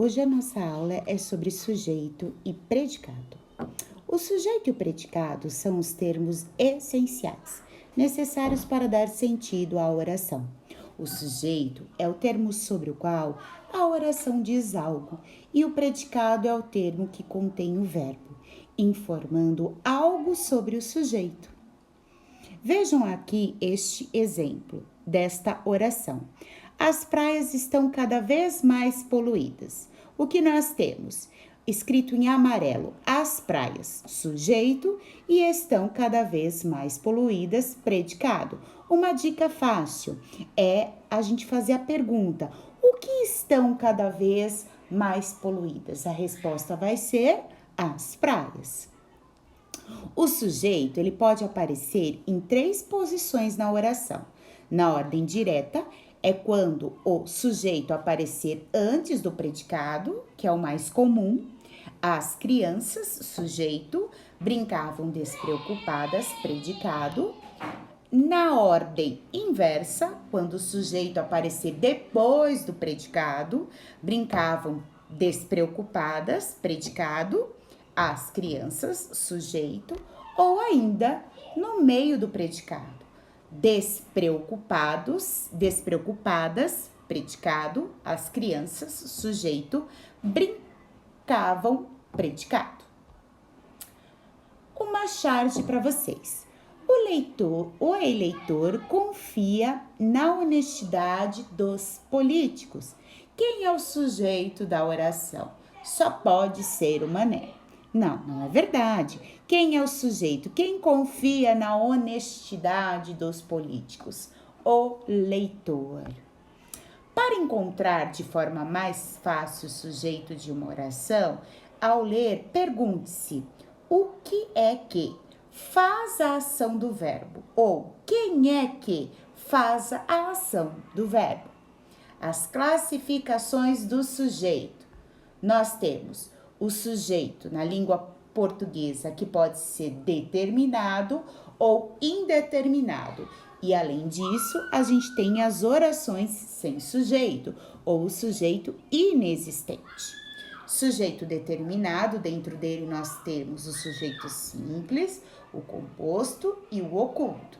Hoje a nossa aula é sobre sujeito e predicado. O sujeito e o predicado são os termos essenciais, necessários para dar sentido à oração. O sujeito é o termo sobre o qual a oração diz algo e o predicado é o termo que contém o verbo, informando algo sobre o sujeito. Vejam aqui este exemplo desta oração. As praias estão cada vez mais poluídas. O que nós temos? Escrito em amarelo, as praias, sujeito, e estão cada vez mais poluídas, predicado. Uma dica fácil é a gente fazer a pergunta: o que estão cada vez mais poluídas? A resposta vai ser as praias. O sujeito, ele pode aparecer em 3 posições na oração. Na ordem direta, é quando o sujeito aparecer antes do predicado, que é o mais comum. As crianças, sujeito, brincavam despreocupadas, predicado. Na ordem inversa, quando o sujeito aparecer depois do predicado, brincavam despreocupadas, predicado. As crianças, sujeito, ou ainda no meio do predicado. Despreocupadas, predicado, as crianças, sujeito, brincavam, predicado. Uma charge para vocês. O eleitor confia na honestidade dos políticos. Quem é o sujeito da oração? Só pode ser o Mané. Não é verdade. Quem é o sujeito? Quem confia na honestidade dos políticos? O leitor. Para encontrar de forma mais fácil o sujeito de uma oração, ao ler, pergunte-se: o que é que faz a ação do verbo? Ou quem é que faz a ação do verbo? As classificações do sujeito. Nós temos o sujeito na língua portuguesa, que pode ser determinado ou indeterminado. E além disso, a gente tem as orações sem sujeito ou o sujeito inexistente. Sujeito determinado, dentro dele nós temos o sujeito simples, o composto e o oculto.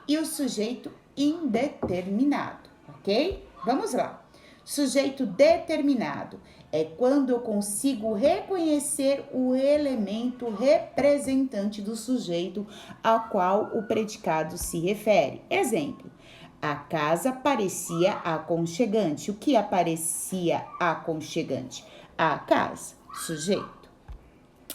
E o sujeito indeterminado, ok? Vamos lá. Sujeito determinado é quando eu consigo reconhecer o elemento representante do sujeito ao qual o predicado se refere. Exemplo: a casa parecia aconchegante. O que aparecia aconchegante? A casa, sujeito.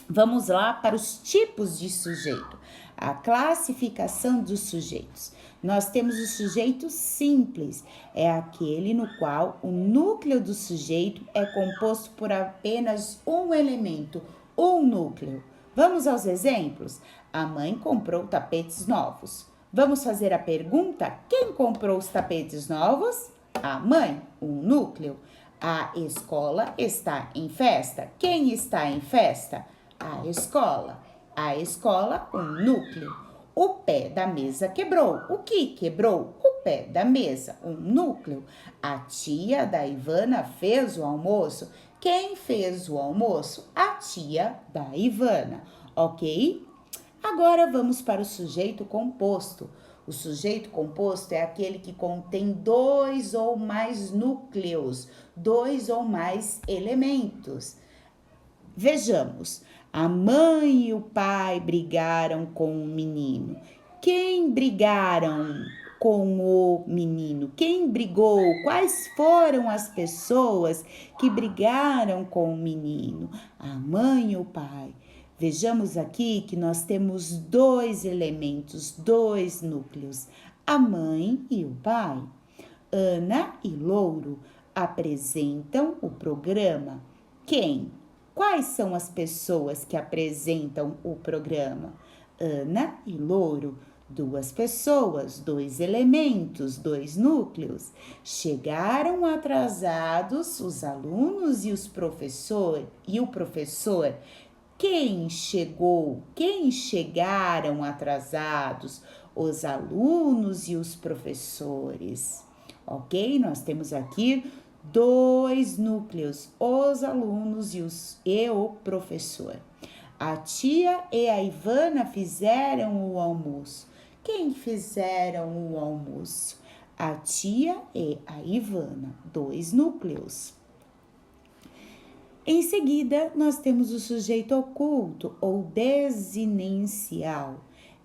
Vamos lá para os tipos de sujeito. A classificação dos sujeitos. Nós temos o sujeito simples, é aquele no qual o núcleo do sujeito é composto por apenas um elemento, um núcleo. Vamos aos exemplos? A mãe comprou tapetes novos. Vamos fazer a pergunta: quem comprou os tapetes novos? A mãe, um núcleo. A escola está em festa. Quem está em festa? A escola. A escola, um núcleo. O pé da mesa quebrou. O que quebrou? O pé da mesa, um núcleo. A tia da Ivana fez o almoço. Quem fez o almoço? A tia da Ivana, ok? Agora vamos para o sujeito composto. O sujeito composto é aquele que contém 2 ou mais núcleos, 2 ou mais elementos. Vejamos. A mãe e o pai brigaram com o menino. Quem brigaram com o menino? Quem brigou? Quais foram as pessoas que brigaram com o menino? A mãe e o pai. Vejamos aqui que nós temos 2 elementos, 2 núcleos, a mãe e o pai. Ana e Louro apresentam o programa. Quem? Quais são as pessoas que apresentam o programa? Ana e Louro, 2 pessoas, 2 elementos, 2 núcleos. Chegaram atrasados os alunos e o professor. Quem chegou? Quem chegaram atrasados? Os alunos e os professores. Ok? Nós temos aqui dois núcleos, os alunos e o professor. A tia e a Ivana fizeram o almoço. Quem fizeram o almoço? A tia e a Ivana, dois núcleos. Em seguida, nós temos o sujeito oculto ou desinencial.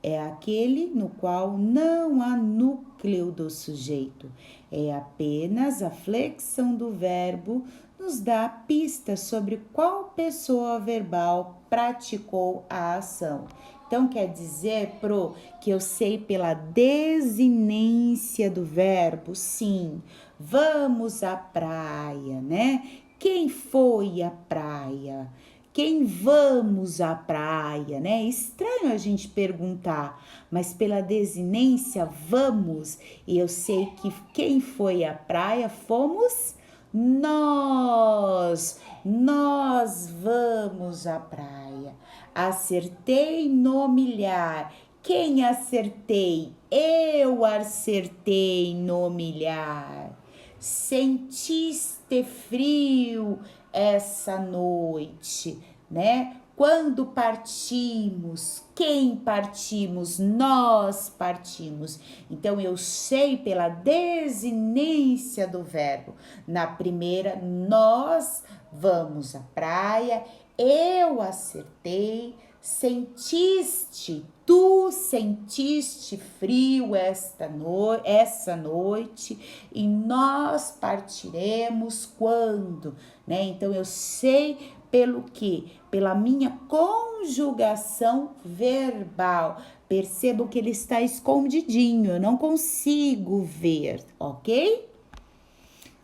É aquele no qual não há núcleo do sujeito. É apenas a flexão do verbo nos dá pista sobre qual pessoa verbal praticou a ação. Então, quer dizer, Pro, que eu sei pela desinência do verbo? Sim, vamos à praia, né? Quem foi à praia? Quem vamos à praia, né? Estranho a gente perguntar, mas pela desinência, vamos. E eu sei que quem foi à praia fomos nós. Nós vamos à praia. Acertei no milhar. Quem acertei? Eu acertei no milhar. Sentiste frio essa noite, né? Quando partimos, quem partimos? Nós partimos. Então, eu sei pela desinência do verbo. Na primeira, nós vamos à praia, eu acertei, sentiste, tu sentiste frio essa noite e nós partiremos quando, né? Então eu sei pelo quê? Pela minha conjugação verbal. Percebo que ele está escondidinho, eu não consigo ver, ok?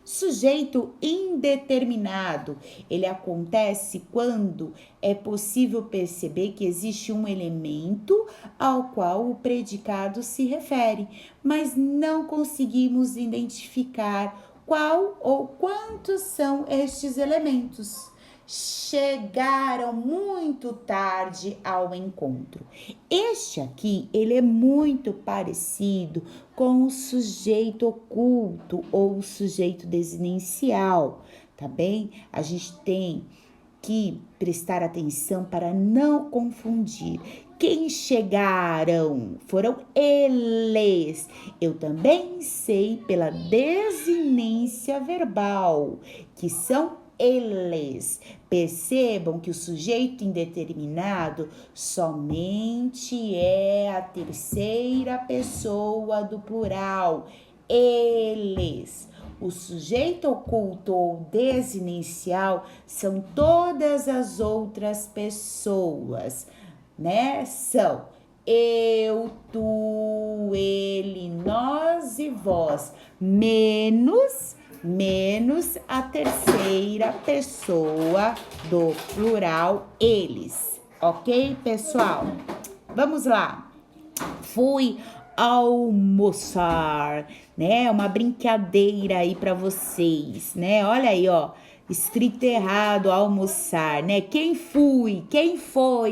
Sujeito indeterminado, ele acontece quando é possível perceber que existe um elemento ao qual o predicado se refere, mas não conseguimos identificar qual ou quantos são estes elementos. Chegaram muito tarde ao encontro. Este aqui, ele é muito parecido com o sujeito oculto ou o sujeito desinencial, tá bem? A gente tem que prestar atenção para não confundir. Quem chegaram foram eles. Eu também sei pela desinência verbal que são eles. Percebam que o sujeito indeterminado somente é a terceira pessoa do plural. Eles. O sujeito oculto ou desinicial são todas as outras pessoas, né? São eu, tu, ele, nós e vós, menos a terceira pessoa do plural, eles. Ok, pessoal? Vamos lá. Fui almoçar, né? Uma brincadeira aí para vocês, né? Olha aí, ó, escrito errado, almoçar, né? Quem foi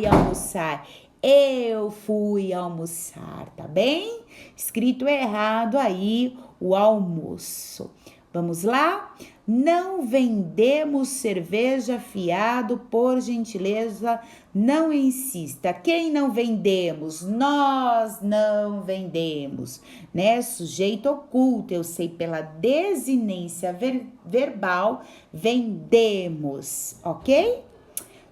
almoçar? Eu fui almoçar, tá bem? Escrito errado aí o almoço. Vamos lá? Não vendemos cerveja fiado, por gentileza, não insista. Quem não vendemos? Nós não vendemos, né? Sujeito oculto, eu sei pela desinência verbal, vendemos, ok?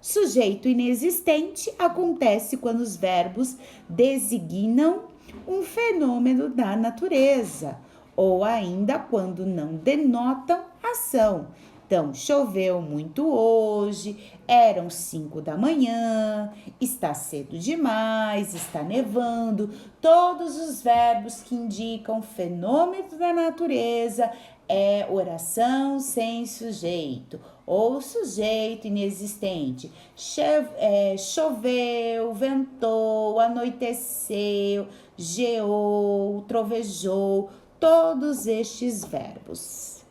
Sujeito inexistente acontece quando os verbos designam um fenômeno da natureza, ou ainda quando não denotam ação. Então, choveu muito hoje, eram 5 da manhã, está cedo demais, está nevando. Todos os verbos que indicam fenômeno da natureza é oração sem sujeito ou sujeito inexistente. Choveu, ventou, anoiteceu, geou, trovejou. Todos estes verbos.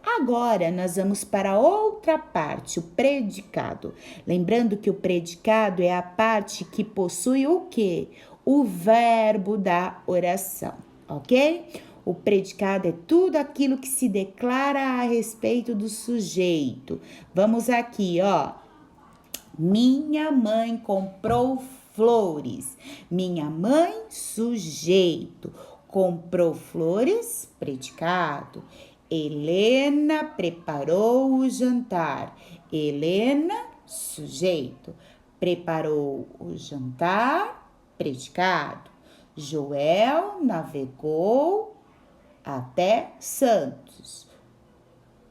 Agora, nós vamos para outra parte, o predicado. Lembrando que o predicado é a parte que possui o quê? O verbo da oração, ok? O predicado é tudo aquilo que se declara a respeito do sujeito. Vamos aqui, ó. Minha mãe comprou flores. Minha mãe, sujeito. Comprou flores, predicado. Helena preparou o jantar. Helena, sujeito. Preparou o jantar, predicado. Joel navegou até Santos.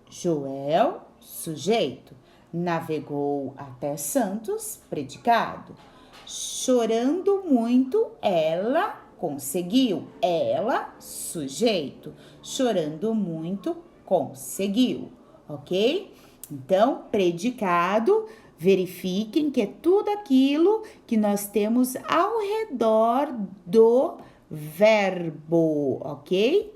Joel, sujeito. Navegou até Santos, predicado. Chorando muito, ela conseguiu. Ela, sujeito. Chorando muito, conseguiu, ok? Então, predicado, verifiquem que é tudo aquilo que nós temos ao redor do verbo, ok?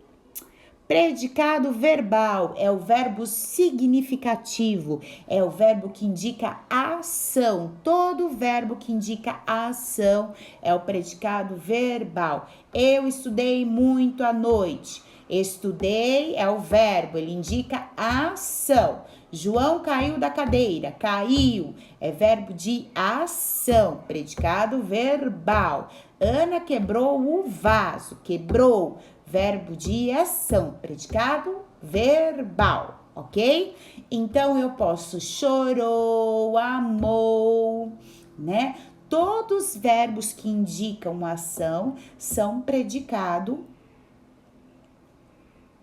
Predicado verbal é o verbo significativo, é o verbo que indica ação. Todo verbo que indica ação é o predicado verbal. Eu estudei muito à noite. Estudei é o verbo, ele indica ação. João caiu da cadeira, caiu, é verbo de ação, predicado verbal. Ana quebrou o vaso, quebrou, verbo de ação, predicado verbal, ok? Então, eu posso chorou, amou, né? Todos os verbos que indicam ação são predicado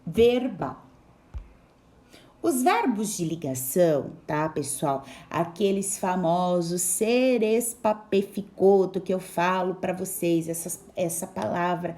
verbal. Os verbos de ligação, tá, pessoal? Aqueles famosos ser, espapeficoto que eu falo para vocês, essa palavra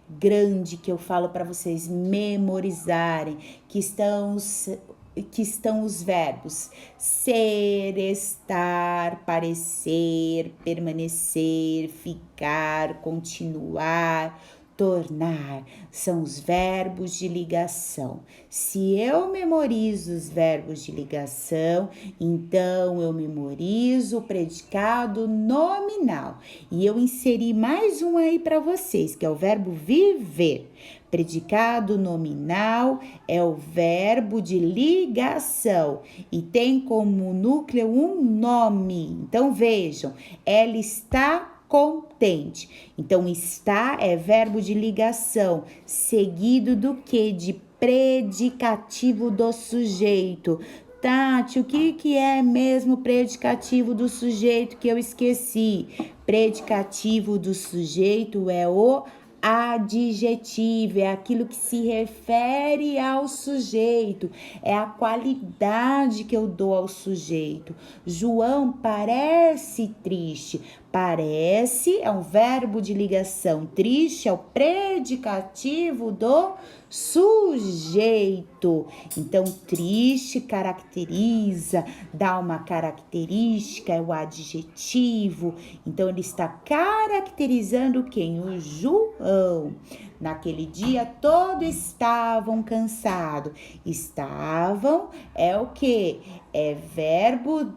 grande que eu falo para vocês memorizarem, que estão os verbos ser, estar, parecer, permanecer, ficar, continuar, tornar, são os verbos de ligação. Se eu memorizo os verbos de ligação, então eu memorizo o predicado nominal. E eu inseri mais um aí para vocês, que é o verbo viver. Predicado nominal é o verbo de ligação e tem como núcleo um nome. Então vejam, ela está contente. Então, está é verbo de ligação, seguido do que? De predicativo do sujeito. Tati, o que é mesmo predicativo do sujeito que eu esqueci? Predicativo do sujeito é o adjetivo, é aquilo que se refere ao sujeito, é a qualidade que eu dou ao sujeito. João parece triste. Parece é um verbo de ligação. Triste é o predicativo do sujeito. Então, triste caracteriza, dá uma característica, é o adjetivo. Então, ele está caracterizando quem? O João. Naquele dia, todos estavam cansados. Estavam é o quê? É verbo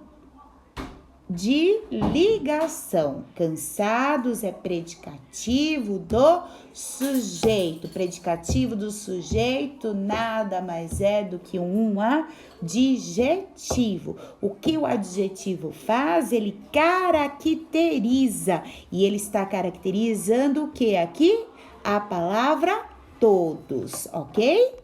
de ligação. Cansados é predicativo do sujeito. Predicativo do sujeito nada mais é do que um adjetivo. O que o adjetivo faz? Ele caracteriza. E ele está caracterizando o que aqui? A palavra todos, ok?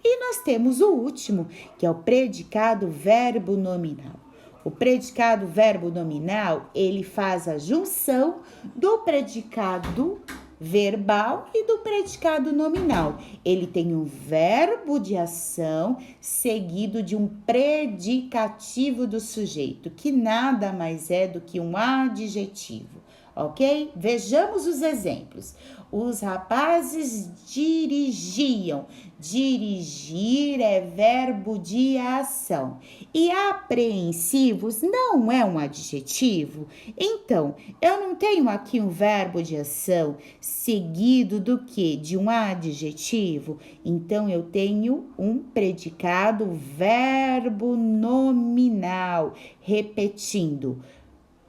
E nós temos o último, que é o predicado verbo nominal. O predicado verbo nominal, ele faz a junção do predicado verbal e do predicado nominal. Ele tem um verbo de ação seguido de um predicativo do sujeito, que nada mais é do que um adjetivo, ok? Vejamos os exemplos. Os rapazes dirigiam. Dirigir é verbo de ação. E apreensivos não é um adjetivo? Então, eu não tenho aqui um verbo de ação seguido do que? De um adjetivo? Então, eu tenho um predicado verbo nominal. Repetindo,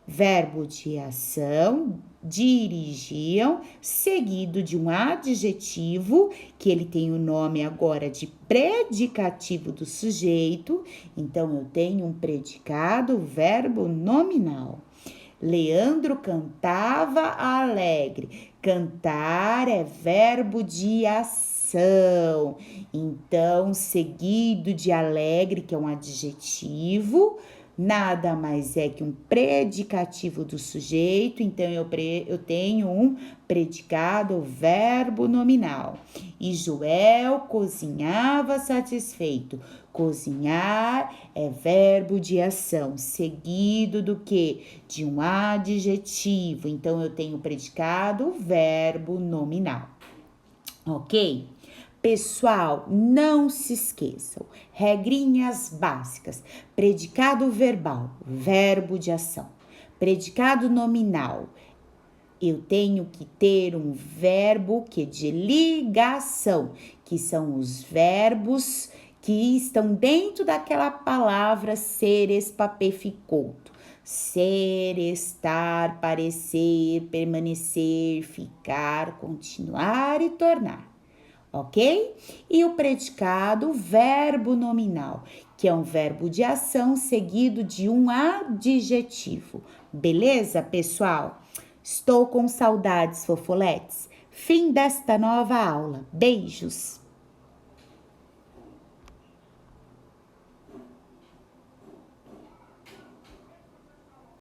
verbo de ação dirigiam, seguido de um adjetivo, que ele tem o nome agora de predicativo do sujeito. Então, eu tenho um predicado, verbo nominal. Leandro cantava alegre. Cantar é verbo de ação. Então, seguido de alegre, que é um adjetivo, nada mais é que um predicativo do sujeito. Então, eu tenho um predicado, verbo nominal. E Joel cozinhava satisfeito. Cozinhar é verbo de ação, seguido do quê? De um adjetivo. Então, eu tenho predicado, verbo nominal. Ok? Pessoal, não se esqueçam. Regrinhas básicas. Predicado verbal, verbo de ação. Predicado nominal, eu tenho que ter um verbo que de ligação, que são os verbos que estão dentro daquela palavra ser, espapé, ficoto. Ser, estar, parecer, permanecer, ficar, continuar e tornar. Ok? E o predicado, verbo nominal, que é um verbo de ação seguido de um adjetivo. Beleza, pessoal? Estou com saudades, fofoletes. Fim desta nova aula. Beijos!